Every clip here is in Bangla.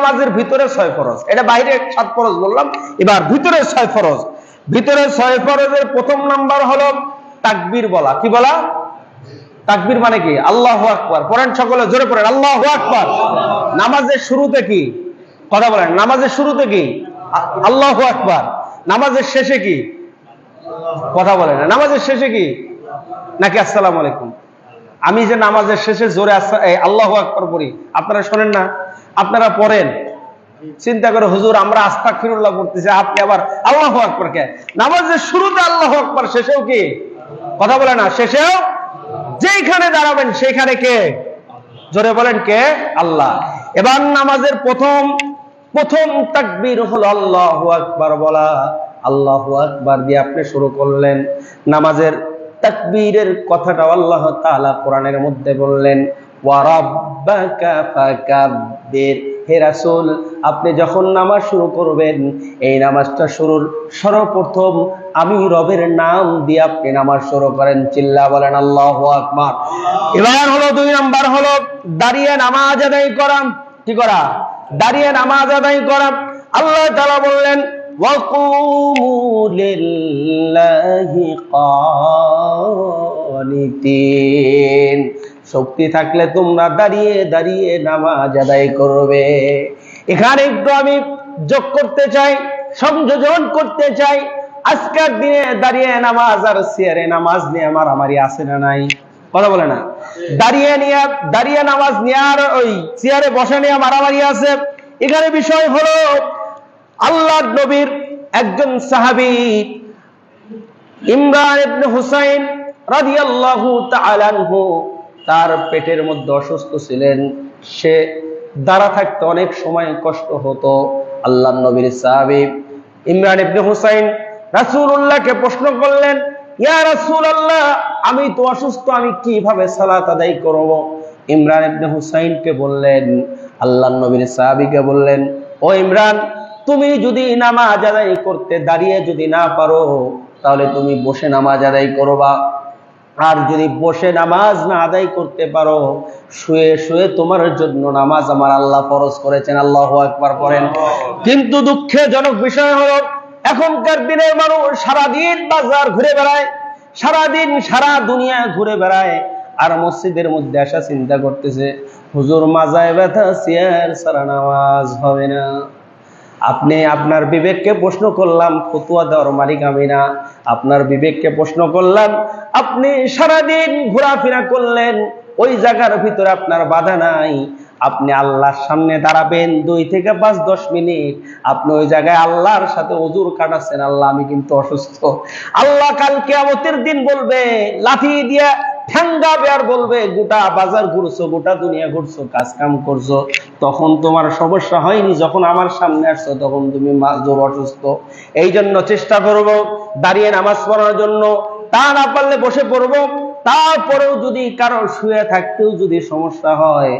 নামাজের ভিতরে 6 ফরজ, এটা বাইরে 7 ফরজ বললাম, এবার ভিতরে 6 ফরজ। ভিতরে 6 ফরজের প্রথম নাম্বার হলো তাকবীর বলা। কি বলা? তাকবীর মানে কি? আল্লাহু আকবার। পড়েন সকলে, জোরে পড়েন আল্লাহু আকবার। নামাজের শুরুতে কি? কথা বলেন, নামাজের শুরুতে কি? আল্লাহু আকবার। নামাজের শেষে কি? কথা বলেন, নামাজের শেষে কি? নাকি আসসালামু আলাইকুম? আমি যে নামাজের শেষে জোরে আল্লাহু আকবার পড়ি, আপনারা শোনেন না? আপনারা পড়েন, চিন্তা করে হুজুর আমরা আস্তাগফিরুল্লাহ পড়তেছি, আপনি আবার আল্লাহু আকবার কে? নামাজের শুরুতে আল্লাহু আকবার, শেষেও কি? কথা বলে না, শেষেও যেখানে দাঁড়াবেন সেখানে কে? জোরে বলেন কে? আল্লাহ। এবার নামাজের প্রথম তাকবীর হলো আল্লাহু আকবার বলা। আল্লাহু আকবার দিয়ে আপনি শুরু করলেন। নামাজের তাকবীরের কথাটা আল্লাহ তাআলা কোরআনের মধ্যে বললেন, ওয়া রাব্বাকা ফাকাব্বির। হে রাসূল, আপনি যখন নামাজ শুরু করবেন, এই নামাজটা শুরুর সর্বপ্রথম আমি রবের নাম দিয়ে আপনি নামাজ শুরু করেন। চিল্লা বলেন আল্লাহু আকবার। এবার হলো 2 নাম্বার হলো দাঁড়িয়ে নামাজ আদায় করা। কি করা? দাঁড়িয়ে নামাজ আদায় করা। আল্লাহ তাআলা বললেন, ওয়াকুমু লিল্লাহি কানিতিন। শক্তি থাকলে তোমরা দাঁড়িয়ে দাঁড়িয়ে নামাজ আদায় করবে। এখানে একটু আমি যোগ করতে চাই, সংযোজন করতে চাই। আজকের দিনে দাঁড়িয়ে নামাজ আর চেয়ারে নামাজ নিয়ে মারামারি আছে না নাই? কথা বলে না? দাঁড়িয়ে নামাজ নিয়ে আর ওই চেয়ারে বসে নিয়ে মারামারি আছে। এখানে বিষয় হলো আল্লাহর নবীর একজন সাহাবী ইমরান ইবনে হুসাইন রাদিয়াল্লাহু তাআলা আনহু, তার পেটের মধ্যে অসুস্থ ছিলেন। সে দাঁড়া থাকতে অনেক সময় কষ্ট হতো। আল্লাহর নবীর সাহাবী ইমরান ইবনে হুসাইন রাসূলুল্লাহকে প্রশ্ন করলেন, ইয়া রাসূলুল্লাহ, আমি তো অসুস্থ, আমি কিভাবে সালাত আদায় করব? ইমরান ইবনে হুসাইনকে বললেন, আল্লাহর নবীর সাহাবীকে বললেন, ও ইমরান, তুমি যদি নামাজ আদায় করতে দাঁড়িয়ে যদি না পারো, তাহলে তুমি বসে নামাজ আদায় করবা। আর যদি বসে নামাজ না আদায় করতে পারো, শুয়ে শুয়ে তোমার জন্য নামাজ আমার আল্লাহ ফরজ করেছেন। আল্লাহু আকবার পড়েন। কিন্তু দুঃখজনক বিষয় হলো এখনকার দিনের মানুষ সারাদিন বাজার ঘুরে বেড়ায়, সারাদিন সারা দুনিয়া ঘুরে বেড়ায়, আর মসজিদের মধ্যে আসা চিন্তা করতেছে, হুজুর মাজায় ব্যথা, চেয়ার ছাড়া নামাজ হবে না। আপনি আপনার বিবেককে প্রশ্ন করলাম, ফতোয়া দেওয়ার মালিক আমি না। আপনার বিবেককে প্রশ্ন করলাম, আপনি সারাদিন ঘোরাফেরা করলেন, ওই জায়গার ভিতরে আপনার বাধা নাই। আপনি আল্লাহর সামনে দাঁড়াবেন 2 থেকে 5-10 মিনিট, আপনি ওই জায়গায় আল্লাহর সাথে ওযুর কাটাচ্ছেন, আল্লাহ আমি কিন্তু অসুস্থ। আল্লাহ কাল কিয়ামতের দিন বলবে, লাঠি দিয়ে ঠ্যাঙ্গাবে, আর বলবে, গোটা বাজার ঘুরছো, গোটা দুনিয়া ঘুরছো, কাজ কাম করছো, তখন তোমার সমস্যা হয়নি, যখন আমার সামনে আসছো তখন তুমি মাজুর অসুস্থ। এই জন্য চেষ্টা করব দাঁড়িয়ে নামাজ পড়ার জন্য। তা না পারলে বসে পড়বো। তারপরেও যদি কারো শুয়ে থাকতেও যদি সমস্যা হয়,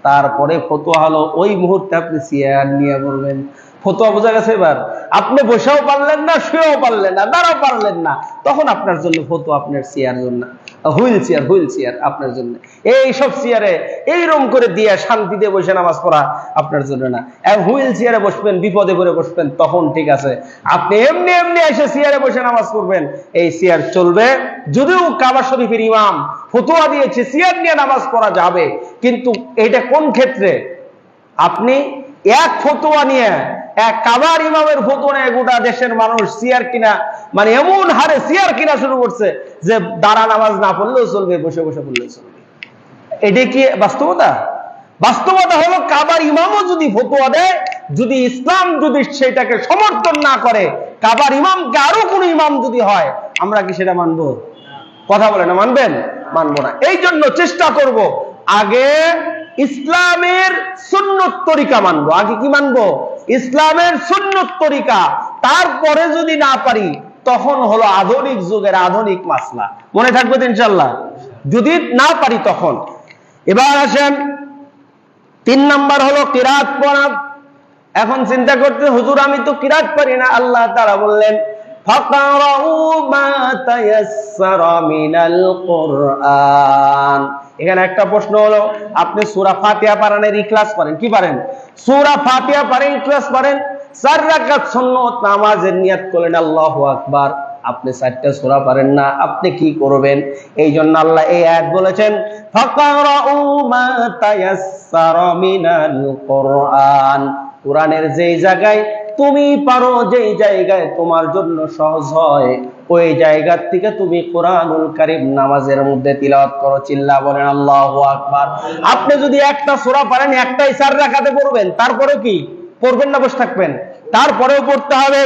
তারপরে ফতোয়া হলো ওই মুহূর্তে আপনি চেয়ার নিয়ে বলবেন। ফতোয়া বোঝা গেছে? এবার আপনি বসেও পারলেন না, শুয়েও পারলেন না, দাঁড়াও পারলেন না, তখন আপনার জন্য ফতোয়া আপনার চেয়ার জন্য, হুইল চেয়ার আপনার জন্য। এই সব চেয়ারে এইরকম করে দিয়ে শান্তিতে বসে নামাজ পড়া আপনার জন্য না। হুইল চেয়ারে বসবেন, বিপদে পড়ে বসবেন, তখন ঠিক আছে। আপনি এমনি এমনি এসে চেয়ারে বসে নামাজ পড়বেন, এই চেয়ার চলবে। যদিও কাবা শরীফের ইমাম ফতোয়া দিয়েছে চেয়ার নিয়ে নামাজ পড়া যাবে, কিন্তু এটা কোন ক্ষেত্রে? আপনি এক ফতোয়া নিয়ে, এক কাবার ইমামের ফতোয়া নিয়ে গোটা দেশের মানুষ চেয়ার কিনা, মানে এমন হারে চেয়ার কিনা শুরু করছে যে দাঁড়া নামাজ না পড়লেও চলবে, বসে বসে পড়লেও চলবে। এটা কি বাস্তবতা? বাস্তবতা হলো কাবার ইমামও যদি ফতোয়া দেয়, যদি ইসলাম যদি সেটাকে সমর্থন না করে, কাবার ইমামকে আরো কোন ইমাম যদি হয়, আমরা কি সেটা মানবো? কথা বলে না, মানবেন? মানবো না। এই জন্য চেষ্টা করব আগে ইসলামের সুন্নত তরিকা মানবো। আগে কি মানবো? ইসলামের সুন্নত তরিকা। তারপরে যদি না পারি, তখন হলো আধুনিক যুগের আধুনিক মাসলা। মনে থাকবে তো ইনশাআল্লাহ? যদি না পারি তখন। এবার আসেন 3 নাম্বার হলো কিরাত পড়া। এখন চিন্তা করতে, হুজুর আমি তো কিরাত পারি না। আল্লাহ তাআলা বললেন, ফাকরাউ মা তায়াসসারা মিনাল কুরআন। এখানে একটা প্রশ্ন হলো, আপনি সূরা ফাতিহা পারেন আর ইখলাস পারেন, কি পারেন? সূরা ফাতিহা পারেন, ইখলাস পারেন, 4 রাকাত সুন্নত নামাজের নিয়ত করলেন আল্লাহু আকবার, আপনি 4টা সূরা পারেন না, আপনি কি করবেন? এই জন্য আল্লাহ এই আয়াত বলেছেন, ফাকারাউ মা তায়াসসারা মিনাল কুরআন। কোরআনের যেই জায়গায় তুমি পারো, যেই জায়গায় তোমার জন্য সহজ হয়, ওই জায়গা থেকে তুমি কোরআনুল কারীম নামাজের মধ্যে তিলাওয়াত করো। চিল্লা বলেন আল্লাহু আকবার। আপনি যদি একটা সূরা পারেন, একটাই 4 রাকাতে পড়বেন, তারপরেও কি পড়বেন না, বসে থাকবেন? তারপরেও পড়তে হবে।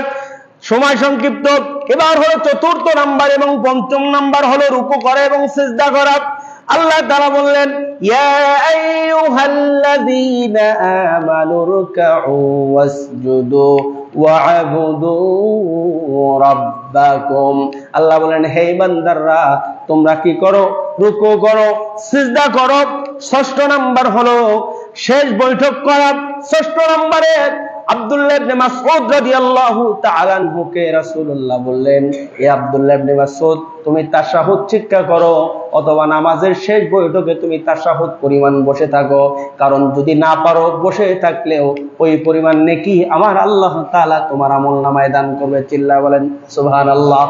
সময় সংক্ষিপ্ত। এবার হলো 4র্থ নাম্বার এবং 5ম নাম্বার হলো রুকু করা এবং সিজদা করা। আল্লাহ তাআলা বললেন, ইয়া আইয়ুহাল্লাযীনা আমানু রুকউ ওয়াসজুদু ওয়া'বুদু রাব্বাকুম। আল্লাহ বলেন, হে বান্দাররা, তোমরা কি করো? রুকু করো, সিজদা করো। 6ষ্ঠ নাম্বার হলো শেষ বৈঠক করা। 6ষ্ঠ নম্বরে আব্দুল্লাহ ইবনে মাসউদ রাদিয়াল্লাহু তাআলা আনহুকে রাসূলুল্লাহ বললেন, এ আব্দুল্লাহ ইবনে মাসউদ, তুমি তাশাহুদ শিক্ষা করো, অথবা নামাজের শেষ বৈঠকে তুমি তাশাহুদ পরিমাণ বসে থাকো, কারণ যদি না পারো, বসে থাকলেও ওই পরিমাণ নেকি আমার আল্লাহ তাআলা তোমার আমলনামায় দান করবে। চিল্লা বলেন সুবহানাল্লাহ।